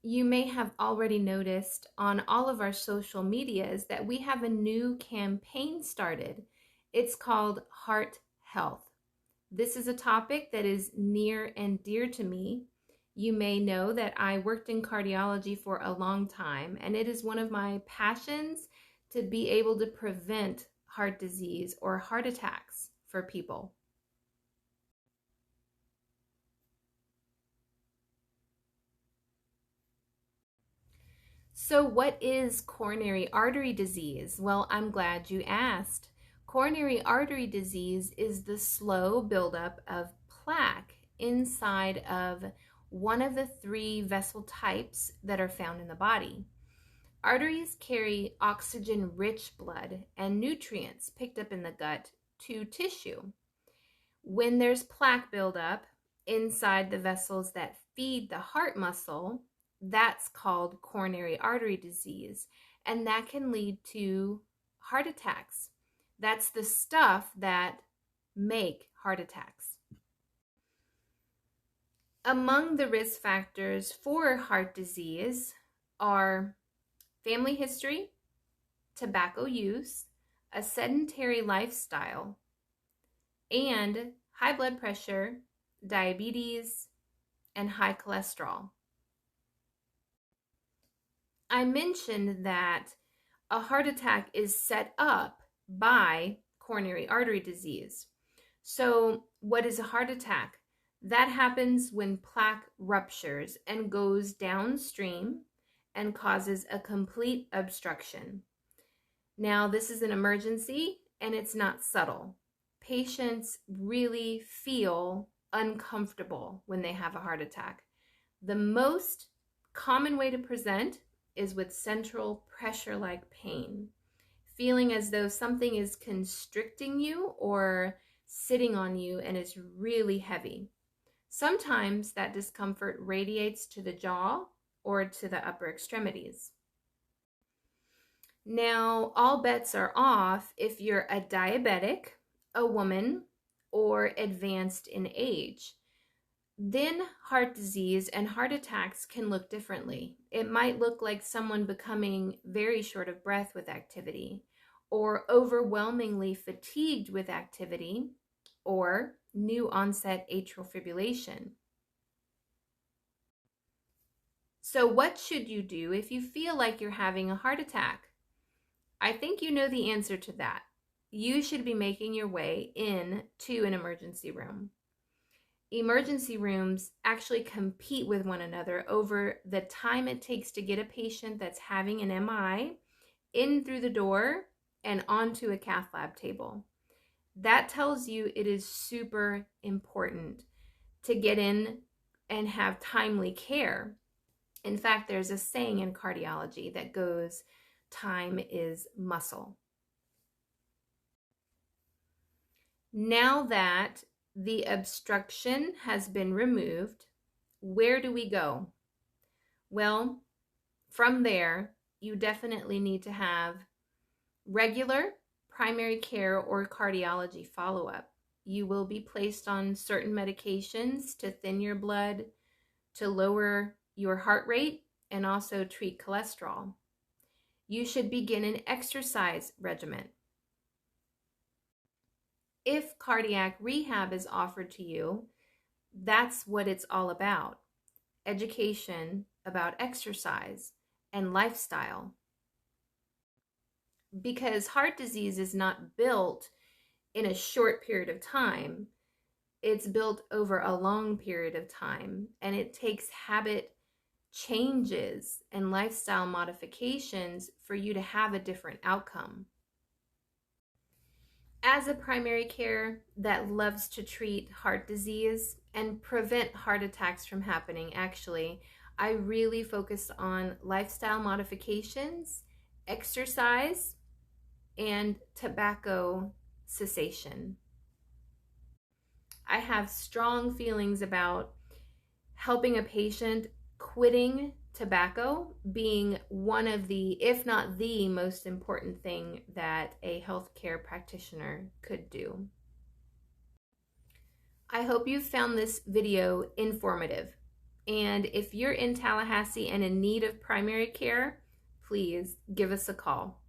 You may have already noticed on all of our social medias that we have a new campaign started. It's called Heart Health. This is a topic that is near and dear to me. You may know that I worked in cardiology for a long time, and it is one of my passions to be able to prevent heart disease or heart attacks for people. So what is coronary artery disease? Well, I'm glad you asked. Coronary artery disease is the slow buildup of plaque inside of one of the three vessel types that are found in the body. Arteries carry oxygen-rich blood and nutrients picked up in the gut to tissue. When there's plaque buildup inside the vessels that feed the heart muscle, that's called coronary artery disease, and that can lead to heart attacks. That's the stuff that make heart attacks. Among the risk factors for heart disease are family history, tobacco use, a sedentary lifestyle, and high blood pressure, diabetes, and high cholesterol. I mentioned that a heart attack is set up by coronary artery disease. So what is a heart attack? That happens when plaque ruptures and goes downstream and causes a complete obstruction. Now, this is an emergency and it's not subtle. Patients really feel uncomfortable when they have a heart attack. The most common way to present is with central pressure-like pain, feeling as though something is constricting you or sitting on you and is really heavy. Sometimes that discomfort radiates to the jaw or to the upper extremities. Now, all bets are off if you're a diabetic, a woman, or advanced in age. Then heart disease and heart attacks can look differently. It might look like someone becoming very short of breath with activity, or overwhelmingly fatigued with activity, or new onset atrial fibrillation. So what should you do if you feel like you're having a heart attack? I think you know the answer to that. You should be making your way in to an emergency room. Emergency rooms actually compete with one another over the time it takes to get a patient that's having an MI in through the door and onto a cath lab table. That tells you it is super important to get in and have timely care. In fact, there's a saying in cardiology that goes, time is muscle. Now that the obstruction has been removed, where do we go? Well, from there, you definitely need to have regular primary care or cardiology follow-up. You will be placed on certain medications to thin your blood, to lower your heart rate, and also treat cholesterol. You should begin an exercise regimen. If cardiac rehab is offered to you, that's what it's all about. Education about exercise and lifestyle. Because heart disease is not built in a short period of time. It's built over a long period of time, and it takes habit changes and lifestyle modifications for you to have a different outcome. As a primary care that loves to treat heart disease and prevent heart attacks from happening, actually, I really focus on lifestyle modifications, exercise, and tobacco cessation. I have strong feelings about helping a patient quitting tobacco being one of the, if not the most important thing that a healthcare practitioner could do. I hope you found this video informative. And if you're in Tallahassee and in need of primary care, please give us a call.